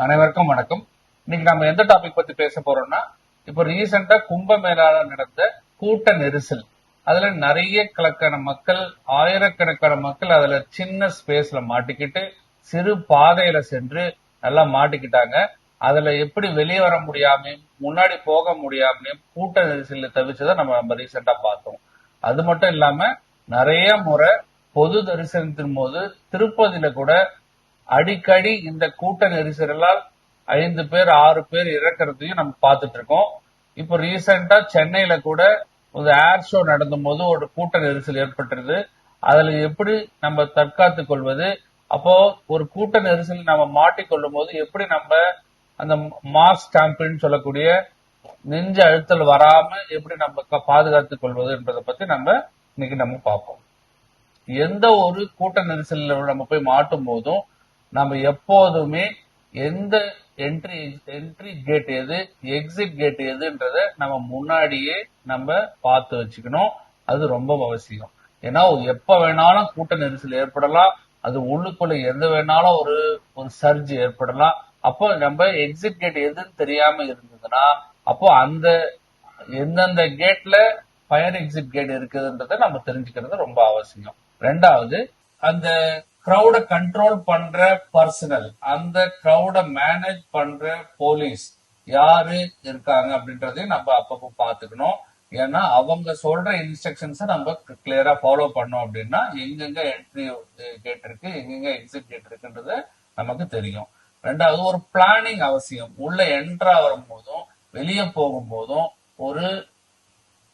அனைவருக்கும் வணக்கம். இன்னைக்கு நம்ம எந்த டாபிக் பத்தி பேச போறோம்னா, இப்ப ரீசெண்டா கும்பமேளால நடந்த கூட்ட நெரிசல். அதுல நிறைய கணக்கான மக்கள், ஆயிரக்கணக்கான மக்கள் அதுல சின்ன ஸ்பேஸ்ல மாட்டிக்கிட்டு சிறு பாதையில சென்று நல்லா மாட்டிக்கிட்டாங்க. அதுல எப்படி வெளியே வர முடியாமையும் முன்னாடி போக முடியாமையும் கூட்ட நெரிசல தவிர்த்துதான் நம்ம ரீசெண்டா பார்த்தோம். அது மட்டும் இல்லாம நிறைய முறை பொது தரிசனத்தின் போது திருப்பதியில கூட அடிக்கடி இந்த கூட்ட நெரிசலால் 5 பேர் 6 பேர் இறக்குறதையும் நம்ம பார்த்துட்டு இருக்கோம். இப்போ ரீசெண்டா சென்னையில கூட ஒரு ஏர் ஷோ நடந்தும் போது ஒரு கூட்ட நெரிசல் ஏற்பட்டது. அதுல எப்படி நம்ம தற்காத்துக் கொள்வது, அப்போ ஒரு கூட்ட நெரிசல் நம்ம மாட்டிக்கொள்ளும் போது எப்படி நம்ம அந்த மாஸ் ஸ்டாம்பின்னு சொல்லக்கூடிய நெஞ்சு அழுத்தல் வராம எப்படி நம்ம பாதுகாத்துக் கொள்வது என்பதை பத்தி இன்னைக்கு நம்ம பார்ப்போம். எந்த ஒரு கூட்ட நெரிசல்ல நம்ம போய் மாட்டும் போதும் நம்ம எப்போதுமே எந்த என்ட்ரி கேட் எது, எக்ஸிட் கேட் எதுன்றத நம்ம முன்னாடியே நம்ம பார்த்து வச்சுக்கணும். அது ரொம்ப அவசியம். ஏன்னா எப்ப வேணாலும் கூட்ட நெரிசல் ஏற்படலாம். அது உள்ளுக்குள்ள எந்த வேணாலும் ஒரு சர்ஜ் ஏற்படலாம். அப்போ நம்ம எக்ஸிட் கேட் எதுன்னு தெரியாம இருந்ததுன்னா, அப்போ அந்த எந்தெந்த கேட்ல ஃபயர் எக்ஸிட் கேட் இருக்குதுன்றத நம்ம தெரிஞ்சுக்கிறது ரொம்ப அவசியம். ரெண்டாவது, அந்த கிரௌட கண்ட்ரோல் பண்ற பர்சனல், அந்த கிரௌட மேனேஜ் பண்ற போலீஸ் யாரு இருக்காங்க அப்படின்றதையும் நம்ம அப்பப்போ பாத்துக்கணும். ஏன்னா அவங்க சொல்ற இன்ஸ்ட்ரக்ஷன்ஸ் நம்ம கிளியரா ஃபாலோ பண்ணோம் அப்படின்னா எங்கெங்க என்ட்ரி கேட் இருக்கு, எங்கெங்க எக்ஸிட் கேட் இருக்குன்றது நமக்கு தெரியும். ரெண்டாவது, ஒரு பிளானிங் அவசியம். உள்ள என்ட்ரா வரும் போதும் வெளியே போகும் போதும்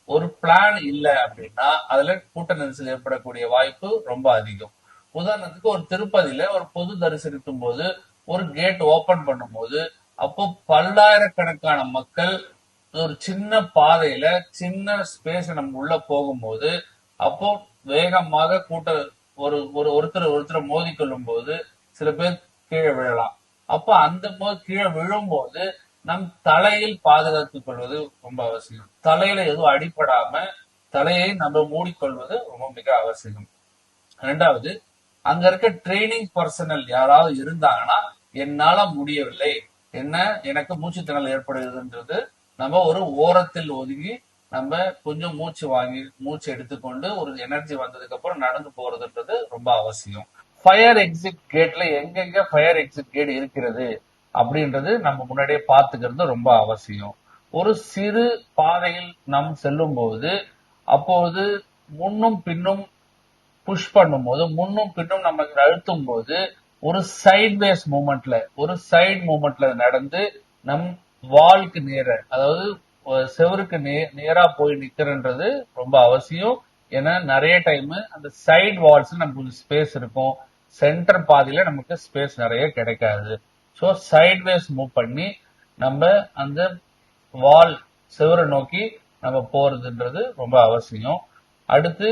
ஒரு பிளான் இல்ல அப்படின்னா அதுல கூட்ட நெரிசல் ஏற்படக்கூடிய வாய்ப்பு ரொம்ப அதிகம். உதாரணத்துக்கு ஒரு திருப்பதியில ஒரு பொது தரிசனிக்கும் போது ஒரு கேட் ஓபன் பண்ணும் போது அப்போ பல்லாயிரக்கணக்கான மக்கள் ஒரு சின்ன பாதையில சின்ன ஸ்பேஸ் நம்ம உள்ள போகும்போது அப்போ வேகமாக ஒருத்தர் மோதி கொள்ளும் போது சில பேர் கீழே விழலாம். அப்போ அந்த கீழே விழும்போது நம் தலையில் பாதுகாத்துக் கொள்வது ரொம்ப அவசியம். தலையில எதுவும் அடிபடாம தலையை நம்ம மூடிக்கொள்வது ரொம்ப மிக அவசியம். ரெண்டாவது, அங்க இருக்க ட்ரைனிங் பர்சனல் யாராவது இருந்தாங்கன்னா என்னால முடியவில்லை, எனக்கு மூச்சு திணறல் ஏற்படுகிறதுன்றது நம்ம ஒரு ஓரத்தில் ஒதுங்கி நம்ம கொஞ்சம் மூச்சு எடுத்துக்கொண்டு ஒரு எனர்ஜி வந்ததுக்கு அப்புறம் நடந்து போறதுன்றது ரொம்ப அவசியம். ஃபயர் எக்ஸிட் கேட்ல எங்கெங்க ஃபயர் எக்ஸிட் கேட் இருக்கிறது அப்படின்றது நம்ம முன்னாடியே பார்த்துக்கிறது ரொம்ப அவசியம். ஒரு சிறு பாதையில் நாம் செல்லும் போது அப்போது முன்னும் பின்னும் புஷ் பண்ணும் போது முன்னும் பின்னும் நம்ம அழுத்தும் போது ஒரு சைட் மூமெண்ட்ல நடந்து நம் வால்க்கு நேர, அதாவது செவருக்கு நேரா போய் நிக்கிறன்றது ரொம்ப அவசியம். ஏன்னா நிறைய டைம் அந்த சைட் வால்ஸ்ல நமக்கு கொஞ்சம் ஸ்பேஸ் இருக்கும், சென்டர் பாதையில நமக்கு ஸ்பேஸ் நிறைய கிடைக்காது. ஸோ சைட்வேஸ் மூவ் பண்ணி நம்ம அந்த வால் செவரை நோக்கி நம்ம போறதுன்றது ரொம்ப அவசியம். அடுத்து,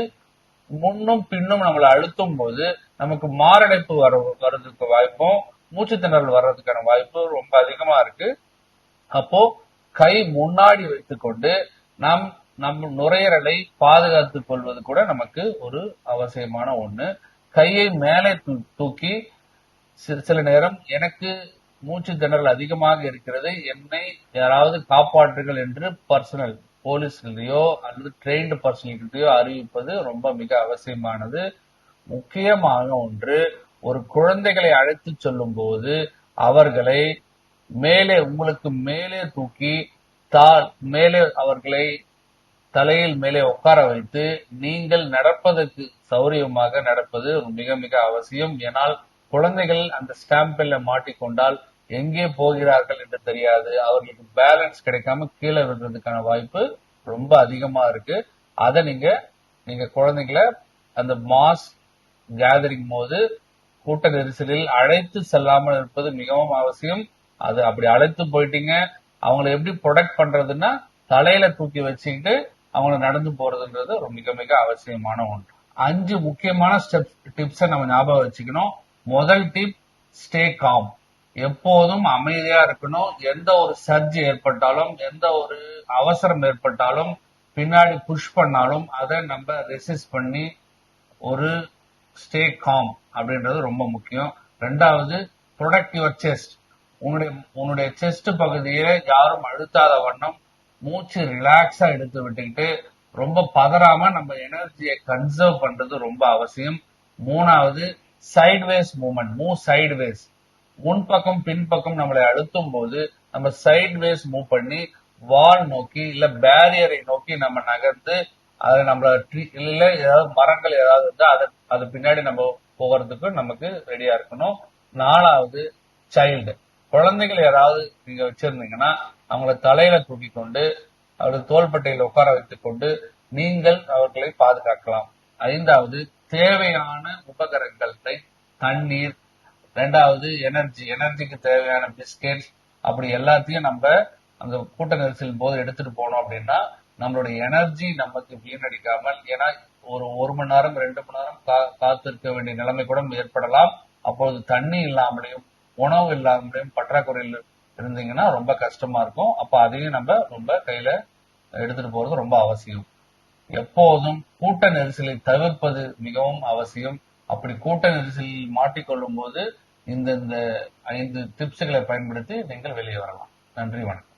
முன்னும் பின்னும் நம்மளை அழுத்தும் போது நமக்கு மாரடைப்பு வர்றதுக்கு வாய்ப்பும் மூச்சு திணறல் வர்றதுக்கான வாய்ப்பு ரொம்ப அதிகமா இருக்கு. அப்போ கை முன்னாடி வைத்துக்கொண்டு நம்ம நுரையீரலை பாதுகாத்துக் கொள்வது கூட நமக்கு ஒரு அவசியமான ஒண்ணு. கையை மேலே தூக்கி சில நேரம் எனக்கு மூச்சு திணறல் அதிகமாக இருக்கிறது, என்னை யாராவது காப்பாற்றுகள் என்று பர்சனல் போலீஸ்கிட்டயோ அல்லது ட்ரெயின்டு பர்சனல்கிட்டயோ அறிவிப்பது ரொம்ப மிக அவசியமானது. முக்கியமான ஒன்று, ஒரு குழந்தைகளை அழைத்து சொல்லும் போது அவர்களை உங்களுக்கு மேலே தூக்கி மேலே அவர்களை தலையில் மேலே உட்கார வைத்து நீங்கள் நடப்பதற்கு சௌரியமாக நடப்பது மிக மிக அவசியம். ஏனால் குழந்தைகள் அந்த ஸ்டாம்பில் மாட்டிக்கொண்டால் எங்கே போகிறார்கள் என்று தெரியாது, அவர்களுக்கு பேலன்ஸ் கிடைக்காம கீழே விடுறதுக்கான வாய்ப்பு ரொம்ப அதிகமா இருக்கு. அதை நீங்க குழந்தைகளை அந்த மாஸ் கேதரிங் போது கூட்ட நெரிசலில் அழைத்து செல்லாமல் இருப்பது மிகவும் அவசியம். அது அப்படி அழைத்து போயிட்டீங்க, அவங்களை எப்படி ப்ரொடெக்ட் பண்றதுன்னா தலையில தூக்கி வச்சுக்கிட்டு அவங்கள நடந்து போறதுன்றது மிக மிக அவசியமான ஒன்று. 5 முக்கியமான டிப்ஸை நம்ம ஞாபகம் வச்சுக்கணும். முதல் டிப், ஸ்டே காம். எப்போதும் அமைதியா இருக்கணும். எந்த ஒரு சர்ஜ் ஏற்பட்டாலும், எந்த ஒரு அவசரம் ஏற்பட்டாலும், பின்னாடி புஷ் பண்ணாலும் அதை நம்ம ரெசிஸ்ட் பண்ணி ஒரு ஸ்டே காம் அப்படின்றது ரொம்ப முக்கியம். ரெண்டாவது, ப்ரொடெக்ட் யுவர் செஸ்ட். உன்னுடைய உன்னுடைய செஸ்ட் பகுதியை யாரும் அழுத்தாத வண்ணம் மூச்சு ரிலாக்ஸா எடுத்து விட்டுக்கிட்டு ரொம்ப பதறாம நம்ம எனர்ஜியை கன்சர்வ் பண்றது ரொம்ப அவசியம். மூணாவது, சைட்வேஸ் மூவ்மெண்ட், மூவ் சைட்வேஸ். முன்பக்கம் பின்பக்கம் நம்மளை அழுத்தும் போது நம்ம சைட்வேஸ் மூவ் பண்ணி வால் நோக்கி இல்ல பேரியரை நோக்கி நம்ம நகர்ந்து அதை நம்மள இல்ல ஏதாவது மரங்கள் ஏதாவது இருந்தா அது பின்னாடி நம்ம போகிறதுக்கு நமக்கு ரெடியா இருக்கணும். நாலாவது, சைல்டு. குழந்தைகள் யாராவது நீங்க வச்சிருந்தீங்கன்னா அவங்கள தலையில தூக்கி கொண்டு அவரது தோள்பட்டையில உட்கார வைத்துக் கொண்டு நீங்கள் அவர்களை பாதுகாக்கலாம். ஐந்தாவது, தேவையான உபகரணங்கள், தண்ணீர். ரெண்டாவது, எனர்ஜிக்கு தேவையான பிஸ்கெட்ஸ். அப்படி எல்லாத்தையும் நம்ம அந்த கூட்ட நெரிசலின் போது எடுத்துட்டு போனோம் அப்படின்னா நம்மளுடைய எனர்ஜி நமக்கு வீணடிக்காமல், ஏன்னா ஒரு மணி நேரம் 2 மணி நேரம் காத்திருக்க வேண்டிய நிலைமை கூட ஏற்படலாம். அப்பொழுது தண்ணி இல்லாமலையும் உணவு இல்லாமலையும் பற்றாக்குறையில் இருந்தீங்கன்னா ரொம்ப கஷ்டமா இருக்கும். அப்ப அதையும் நம்ம ரொம்ப கையில எடுத்துட்டு போறது ரொம்ப அவசியம். எப்போதும் கூட்ட நெரிசலை தவிர்ப்பது மிகவும் அவசியம். அப்படி கூட்ட நெரிசலில் மாட்டிக்கொள்ளும் போது இந்த 5 டிப்ஸ்களை பயன்படுத்தி நீங்கள் வெளியே வரலாம். நன்றி, வணக்கம்.